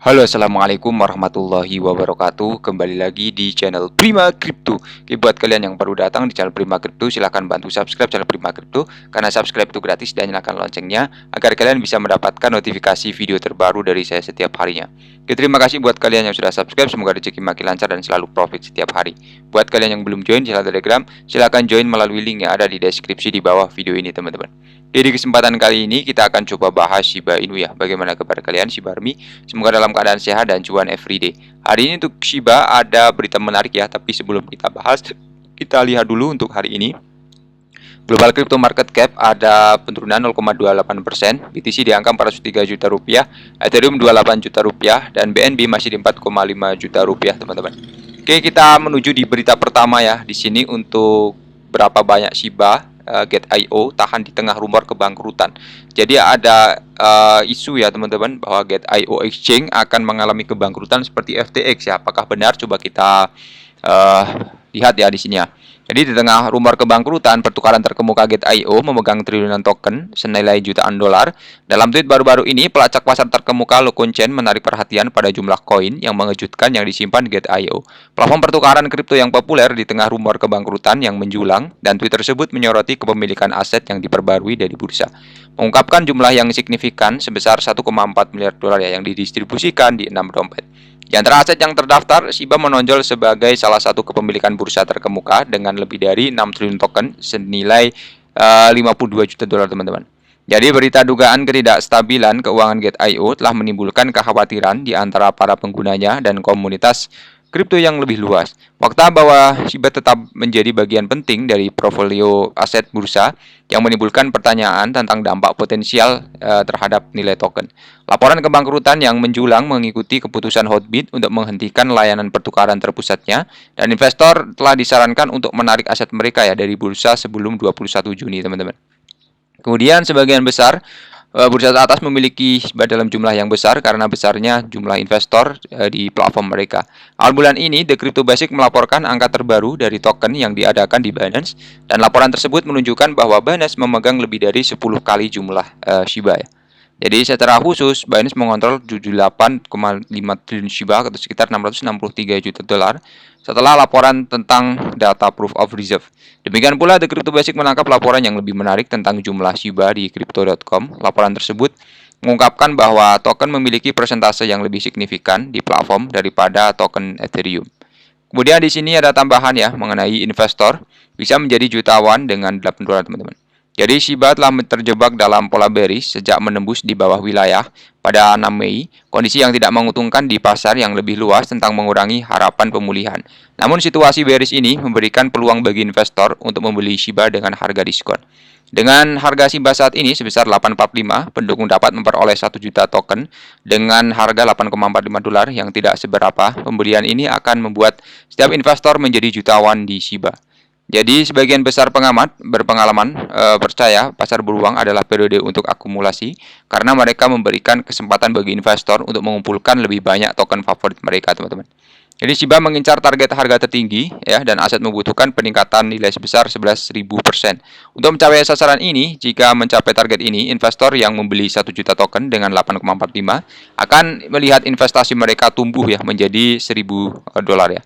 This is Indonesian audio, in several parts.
Halo, assalamualaikum warahmatullahi wabarakatuh. Kembali lagi di channel Prima Crypto. Oke, buat kalian yang baru datang di channel Prima Crypto, silahkan bantu subscribe channel Prima Crypto karena subscribe itu gratis, dan nyalakan loncengnya agar kalian bisa mendapatkan notifikasi video terbaru dari saya setiap harinya. Oke, terima kasih buat kalian yang sudah subscribe. Semoga rezeki makin lancar dan selalu profit setiap hari. Buat kalian yang belum join channel Telegram, silahkan join melalui link yang ada di deskripsi di bawah video ini, teman-teman. Di kesempatan kali ini kita akan coba bahas Shiba Inu ya. Bagaimana kabar kalian Shiba Army? Semoga dalam keadaan sehat dan cuan everyday. Hari ini untuk Shiba ada berita menarik ya, tapi sebelum kita bahas, kita lihat dulu untuk hari ini. Global Crypto Market Cap ada penurunan 0,28%, BTC di angka 403 juta rupiah, Ethereum 28 juta rupiah, dan BNB masih di 4,5 juta rupiah, teman-teman. Oke, kita menuju di berita pertama ya. Di sini untuk berapa banyak Shiba Gate.io tahan di tengah rumor kebangkrutan. Jadi ada isu ya teman-teman bahwa Gate.io Exchange akan mengalami kebangkrutan seperti FTX ya. Apakah benar? Coba kita lihat ya di sini ya. Jadi di tengah rumor kebangkrutan, pertukaran terkemuka Gate.io memegang triliunan token senilai jutaan dolar. Dalam tweet baru-baru ini, pelacak pasar terkemuka Locon Chain menarik perhatian pada jumlah koin yang mengejutkan yang disimpan di Gate.io. Platform pertukaran kripto yang populer di tengah rumor kebangkrutan yang menjulang, dan tweet tersebut menyoroti kepemilikan aset yang diperbarui dari bursa. Mengungkapkan jumlah yang signifikan sebesar 1,4 miliar dolar ya yang didistribusikan di 6 dompet. Di antara aset yang terdaftar, Shiba menonjol sebagai salah satu kepemilikan bursa terkemuka dengan lebih dari 6 triliun token senilai 52 juta dolar, teman-teman. Jadi berita dugaan ketidakstabilan keuangan Gate.io telah menimbulkan kekhawatiran di antara para penggunanya dan komunitas kripto yang lebih luas. Fakta bahwa Shiba tetap menjadi bagian penting dari portfolio aset bursa yang menimbulkan pertanyaan tentang dampak potensial terhadap nilai token. Laporan kebangkrutan yang menjulang mengikuti keputusan Hotbit untuk menghentikan layanan pertukaran terpusatnya, dan investor telah disarankan untuk menarik aset mereka ya dari bursa sebelum 21 Juni, teman-teman. Kemudian sebagian besar bursa atas memiliki Shiba dalam jumlah yang besar karena besarnya jumlah investor di platform mereka. Awal bulan ini, The Crypto Basic melaporkan angka terbaru dari token yang diadakan di Binance, dan laporan tersebut menunjukkan bahwa Binance memegang lebih dari 10 kali jumlah Shiba ya. Jadi secara khusus, Binance mengontrol 78,5 triliun Shiba atau sekitar 663 juta dolar setelah laporan tentang data proof of reserve. Demikian pula The Crypto Basic menangkap laporan yang lebih menarik tentang jumlah Shiba di Crypto.com. Laporan tersebut mengungkapkan bahwa token memiliki persentase yang lebih signifikan di platform daripada token Ethereum. Kemudian di sini ada tambahan ya mengenai investor bisa menjadi jutawan dengan 8 dolar, teman-teman. Jadi Shiba telah terjebak dalam pola bearish sejak menembus di bawah wilayah pada 6 Mei, kondisi yang tidak menguntungkan di pasar yang lebih luas tentang mengurangi harapan pemulihan. Namun situasi bearish ini memberikan peluang bagi investor untuk membeli Shiba dengan harga diskon. Dengan harga Shiba saat ini sebesar 845, pendukung dapat memperoleh 1 juta token dengan harga 8,45 dolar yang tidak seberapa. Pembelian ini akan membuat setiap investor menjadi jutawan di Shiba. Jadi sebagian besar pengamat berpengalaman percaya pasar beruang adalah periode untuk akumulasi karena mereka memberikan kesempatan bagi investor untuk mengumpulkan lebih banyak token favorit mereka, teman-teman. Jadi Shiba mengincar target harga tertinggi ya, dan aset membutuhkan peningkatan nilai sebesar 11.000%. Untuk mencapai sasaran ini, jika mencapai target ini, investor yang membeli 1 juta token dengan 8,45 akan melihat investasi mereka tumbuh ya menjadi 1.000 dolar ya.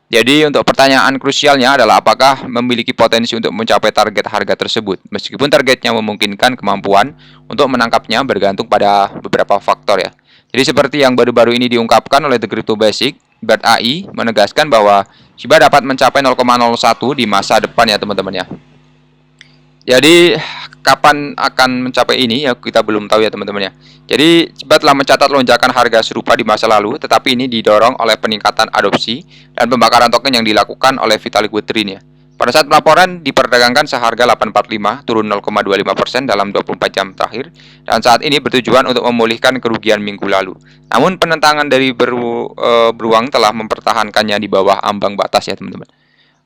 Jadi untuk pertanyaan krusialnya adalah apakah memiliki potensi untuk mencapai target harga tersebut. Meskipun targetnya memungkinkan, kemampuan untuk menangkapnya bergantung pada beberapa faktor ya. Jadi seperti yang baru-baru ini diungkapkan oleh The Crypto Basic, Bert AI menegaskan bahwa Shiba dapat mencapai 0,01 di masa depan ya, teman-teman ya. Jadi kapan akan mencapai ini ya kita belum tahu ya, teman-teman ya. Jadi Shiba telah mencatat lonjakan harga serupa di masa lalu, tetapi ini didorong oleh peningkatan adopsi dan pembakaran token yang dilakukan oleh Vitalik Buterin ya. Pada saat pelaporan diperdagangkan seharga 845, turun 0,25% dalam 24 jam terakhir, dan saat ini bertujuan untuk memulihkan kerugian minggu lalu. Namun penentangan dari beruang telah mempertahankannya di bawah ambang batas ya, teman-teman.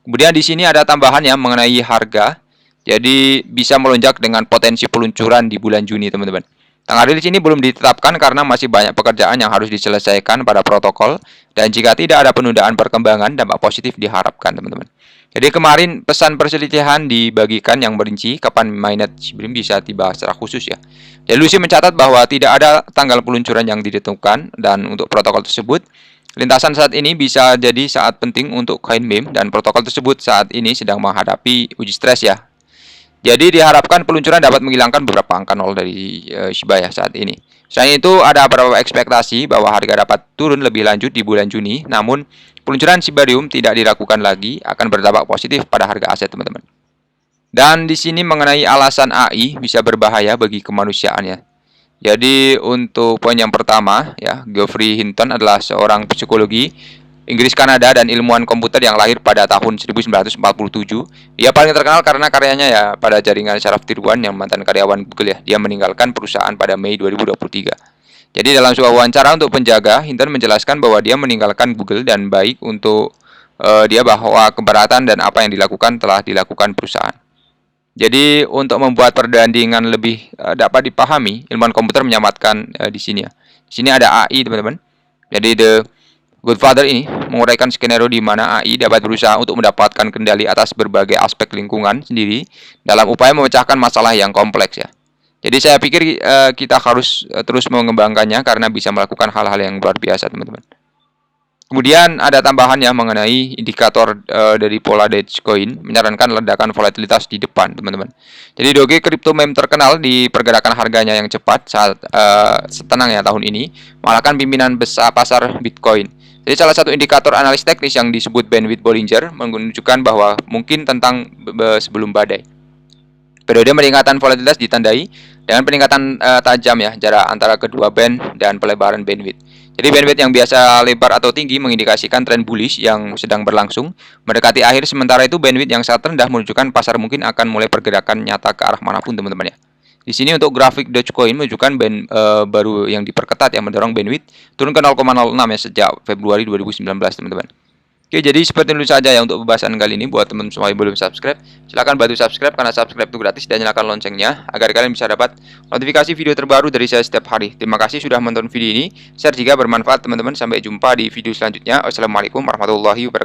Kemudian di sini ada tambahan ya mengenai harga. Jadi bisa melonjak dengan potensi peluncuran di bulan Juni, teman-teman. Tanggal rilis ini belum ditetapkan karena masih banyak pekerjaan yang harus diselesaikan pada protokol, dan jika tidak ada penundaan perkembangan, dampak positif diharapkan, teman-teman. Jadi kemarin pesan perselisihan dibagikan yang merinci kapan mainnet Shibrim bisa tiba secara khusus ya. Jadi Lucy mencatat bahwa tidak ada tanggal peluncuran yang ditentukan dan untuk protokol tersebut lintasan saat ini bisa jadi saat penting untuk koin meme dan protokol tersebut saat ini sedang menghadapi uji stres ya. Jadi diharapkan peluncuran dapat menghilangkan beberapa angka nol dari Shiba ya saat ini. Selain itu ada beberapa ekspektasi bahwa harga dapat turun lebih lanjut di bulan Juni, namun peluncuran Shibarium tidak dilakukan lagi akan berdampak positif pada harga aset teman-teman. Dan di sini mengenai alasan AI bisa berbahaya bagi kemanusiaan ya. Jadi untuk poin yang pertama ya, Geoffrey Hinton adalah seorang psikologi Inggris Kanada dan ilmuwan komputer yang lahir pada tahun 1947. Ia paling terkenal karena karyanya ya pada jaringan syaraf tiruan yang mantan karyawan Google ya. Dia meninggalkan perusahaan pada Mei 2023. Jadi dalam sebuah wawancara untuk penjaga, Hinton menjelaskan bahwa dia meninggalkan Google dan baik untuk dia bahwa keberatan dan apa yang dilakukan telah dilakukan perusahaan. Jadi untuk membuat perbandingan lebih dapat dipahami, ilmuwan komputer menyamatkan di sini ya. Di sini ada AI teman-teman. Jadi The Godfather ini menguraikan skenario di mana AI dapat berusaha untuk mendapatkan kendali atas berbagai aspek lingkungan sendiri dalam upaya memecahkan masalah yang kompleks ya. Jadi saya pikir kita harus terus mengembangkannya karena bisa melakukan hal-hal yang luar biasa teman-teman. Kemudian ada tambahan ya mengenai indikator dari pola Dogecoin menyarankan ledakan volatilitas di depan, teman-teman. Jadi Doge kripto meme terkenal di pergerakan harganya yang cepat saat setenang ya tahun ini, mengalahkan pimpinan besar pasar Bitcoin. Jadi salah satu indikator analis teknis yang disebut bandwidth Bollinger menunjukkan bahwa mungkin tentang sebelum badai. Periode peningkatan volatilitas ditandai dengan peningkatan tajam ya jarak antara kedua band dan pelebaran bandwidth. Jadi bandwidth yang biasa lebar atau tinggi mengindikasikan tren bullish yang sedang berlangsung mendekati akhir, sementara itu bandwidth yang sangat rendah menunjukkan pasar mungkin akan mulai pergerakan nyata ke arah manapun teman-teman ya. Di sini untuk grafik Dogecoin menunjukkan band baru yang diperketat yang mendorong bandwidth turun ke 0,06 ya sejak Februari 2019 teman-teman. Oke, jadi seperti itu saja ya untuk pembahasan kali ini. Buat teman semua yang belum subscribe, silahkan bantu subscribe karena subscribe itu gratis dan nyalakan loncengnya agar kalian bisa dapat notifikasi video terbaru dari saya setiap hari. Terima kasih sudah menonton video ini. Share jika bermanfaat teman-teman. Sampai jumpa di video selanjutnya. Wassalamualaikum warahmatullahi wabarakatuh.